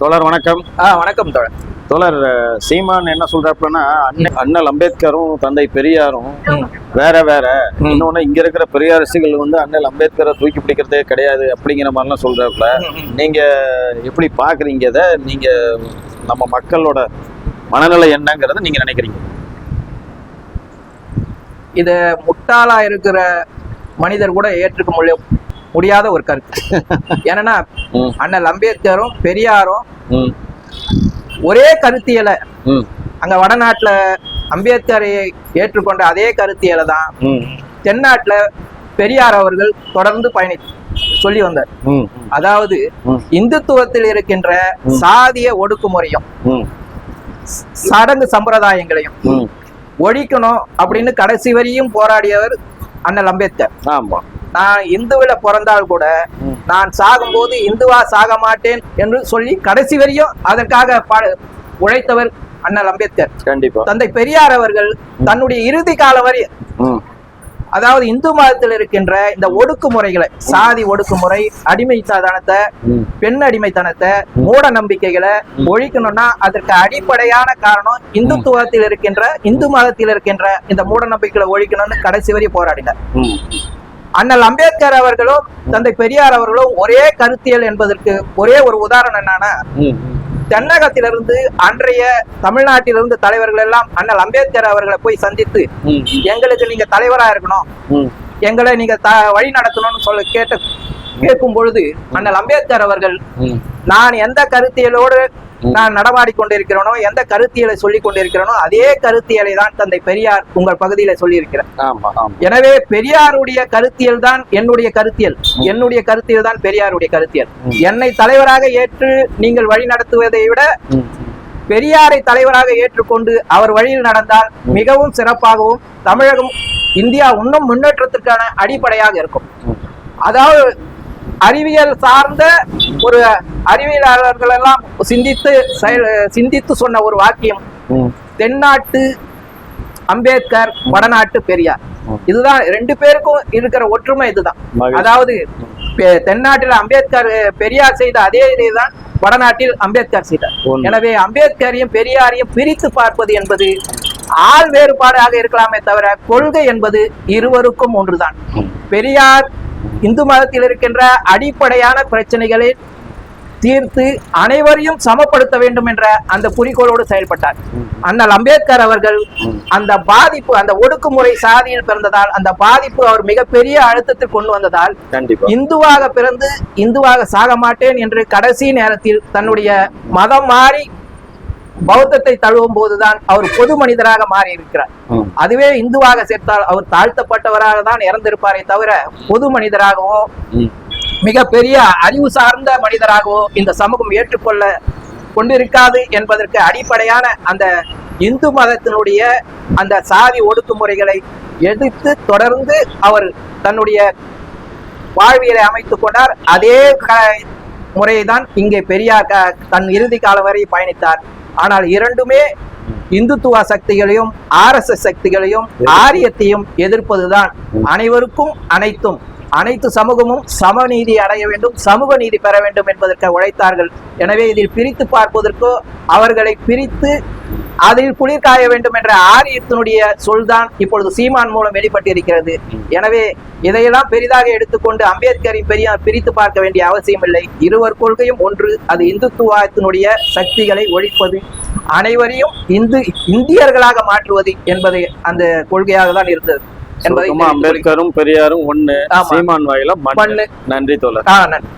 தோழர் வணக்கம். வணக்கம் தோழர். தோழர், சீமான் என்ன சொல்றாப்புலன்னா, அண்ணல் அம்பேத்கரும் தந்தை பெரியாரும் வேற வேற. இன்னொன்னு இங்க இருக்கிற பெரியாரசிகள் அண்ணல் அம்பேத்கரை தூக்கி பிடிக்கிறதே கிடையாது அப்படிங்கிற மாதிரிலாம் சொல்றாப்புல. நீங்க எப்படி பாக்குறீங்க இதை? நீங்க நம்ம மக்களோட மனநிலை என்னங்கிறத நீங்க நினைக்கிறீங்க? இத முட்டாளா இருக்கிற மனிதர் கூட ஏற்றுக்க முடியாத ஒரு கருத்து. ஏன்னா அண்ணல் அம்பேத்கரும் பெரியாரும் ஒரே கருத்தியலை, அங்க வடநாட்டுல அம்பேத்கரை ஏற்றுக்கொண்ட அதே கருத்தியலை தான் தென்னாட்டுல பெரியார் அவர்கள் தொடர்ந்து சொல்லி வந்தார். அதாவது இந்துத்துவத்தில் இருக்கின்ற சாதிய ஒடுக்குமுறையும் சடங்கு சம்பிரதாயங்களையும் ஒழிக்கணும் அப்படின்னு கடைசி வரையும் போராடியவர் அண்ணல் அம்பேத்கர். ஆமா, நான் இந்துவில பிறந்தால் கூட நான் சாகும்போது இந்துவா சாக மாட்டேன் என்று சொல்லி கடைசி வரையும் அதற்காக உழைத்தவர் அண்ணல் அம்பேத்கர். கண்டிப்பா. தந்தை பெரியார் அவர்கள் தன்னுடைய இறுதி கால வரை, அதாவது இந்து மதத்தில் இருக்கின்ற இந்த ஒடுக்குமுறைகளை, சாதி ஒடுக்குமுறை, அடிமைத்தனத்தை, பெண் அடிமைத்தனத்தை, மூட நம்பிக்கைகளை ஒழிக்கணும்னா அதற்கு அடிப்படையான காரணம் இந்துத்துவத்தில் இருக்கின்ற, இந்து மதத்தில் இருக்கின்ற இந்த மூட நம்பிக்கைகளை ஒழிக்கணும்னு கடைசி வரை போராடினார். அண்ணல் அம்பேத்கர் அவர்களும் தந்தை பெரியார் அவர்களும் ஒரே கருத்தியல் என்பதற்கு ஒரே ஒரு உதாரணம் என்னன்னா, தென்னகத்திலிருந்து அன்றைய தமிழ்நாட்டிலிருந்து தலைவர்கள் எல்லாம் அண்ணல் அம்பேத்கர் அவர்களை போய் சந்தித்து, எங்களுக்கு நீங்க தலைவரா இருக்கணும், எங்களை நீங்க வழி நடத்தணும்னு கேட்கும் பொழுது அண்ணல் அம்பேத்கர் அவர்கள், நான் எந்த கருத்தியலோடு நான் நடமாடி கொண்டிருக்கிறேனோ, எந்த கருத்தியலை சொல்லிக் கொண்டிருக்கிறேனோ அதே கருத்தியலை தான் தந்தை பெரியார் உங்கள் பகுதியில சொல்லியிருக்கிறார். எனவே பெரியாருடைய கருத்தியல் தான் என்னுடைய கருத்தியல், என்னுடைய கருத்தியல் தான் பெரியாருடைய கருத்தியல். என்னை தலைவராக ஏற்று நீங்கள் வழி நடத்துவதை விட பெரியாரை தலைவராக ஏற்றுக்கொண்டு அவர் வழியில் நடந்தால் மிகவும் சிறப்பாகவும் தமிழகம், இந்தியா இன்னும் முன்னேற்றத்திற்கான அடிப்படையாக இருக்கும். அதாவது அறிவியல் சார்ந்த ஒரு அறிவியலாளர்கள் எல்லாம் சிந்தித்து சொன்ன ஒரு வாக்கியம், தென்னாட்டு அம்பேத்கர், வடநாட்டு பெரியார். இதுதான் ரெண்டு பேருக்கும் இருக்கிற ஒற்றுமை. இதுதான், அதாவது தென்னாட்டில் அம்பேத்கர் பெரியார் செய்த அதே இதுதான் வடநாட்டில் அம்பேத்கர் செய்தார். எனவே அம்பேத்கரையும் பெரியாரையும் பிரித்து பார்ப்பது என்பது ஆள் வேறுபாடாக இருக்கலாமே தவிர கொள்கை என்பது இருவருக்கும் ஒன்றுதான். பெரியார் இந்து மதத்தில் இருக்கின்ற அடிப்படையான பிரச்சனைகளை தீர்த்து அனைவரையும் சமப்படுத்த வேண்டும் என்ற அந்த குறிக்கோளோடு செயல்பட்டார். அண்ணல் அம்பேத்கர் அவர்கள் அந்த பாதிப்பு, அந்த ஒடுக்குமுறை சாதியில் பிறந்ததால் அந்த பாதிப்பு அவர் மிகப்பெரிய அழுத்தத்தில் கொண்டு வந்ததால், இந்துவாக பிறந்து இந்துவாக சாக மாட்டேன் என்று கடைசி நேரத்தில் தன்னுடைய மதம் மாறி பௌத்தத்தை தழுவும் போதுதான் அவர் பொது மனிதராக மாறி இருக்கிறார். அதுவே இந்துவாக சேர்த்தால் அவர் தாழ்த்தப்பட்டவராக தான் இறந்திருப்பாரே தவிர பொது மிக மிகப்பெரிய அறிவு சார்ந்த மனிதராகவோ இந்த சமூகம் ஏற்றுக்கொள்ள கொண்டிருக்காது என்பதற்கு அடிப்படையான அந்த இந்து மதத்தினுடைய அந்த சாதி ஒடுக்குமுறைகளை எதிர்த்து தொடர்ந்து அவர் தன்னுடைய வாழ்வியலை அமைத்துக் கொண்டார். அதே முறையை தான் இங்கே பெரியார் தன் இறுதி காலம் வரை பயணித்தார். ஆனால் இரண்டுமே இந்துத்துவ சக்திகளையும் RSS சக்திகளையும் ஆரியத்தையும் எதிர்ப்பதுதான். அனைவருக்கும் அனைத்து சமூகமும் சமநீதி அடைய வேண்டும், சமூக நீதி பெற வேண்டும் என்பதற்கு உழைத்தார்கள். எனவே இதில் பிரித்து பார்ப்பதற்கோ அவர்களை பிரித்து அதில் குளிர் காய வேண்டும் என்ற ஆரியத்தினுடைய சொல்தான் இப்பொழுது சீமான் மூலம் வெளிப்பட்டிருக்கிறது. எனவே இதையெல்லாம் பெரிதாக எடுத்துக்கொண்டு அம்பேத்கரை பெரியார் பிரித்து பார்க்க வேண்டிய அவசியம் இல்லை. இருவர் கொள்கையும் ஒன்று, அது இந்துத்துவத்தினுடைய சக்திகளை ஒழிப்பது, அனைவரையும் இந்தியர்களாக மாற்றுவது என்பது அந்த கொள்கையாக தான் இருந்தது என்பதை அம்பேத்கரும் பெரியாரும் ஒண்ணு, சீமான் வாயில மண்ணு. நன்றி தோழர். நன்றி.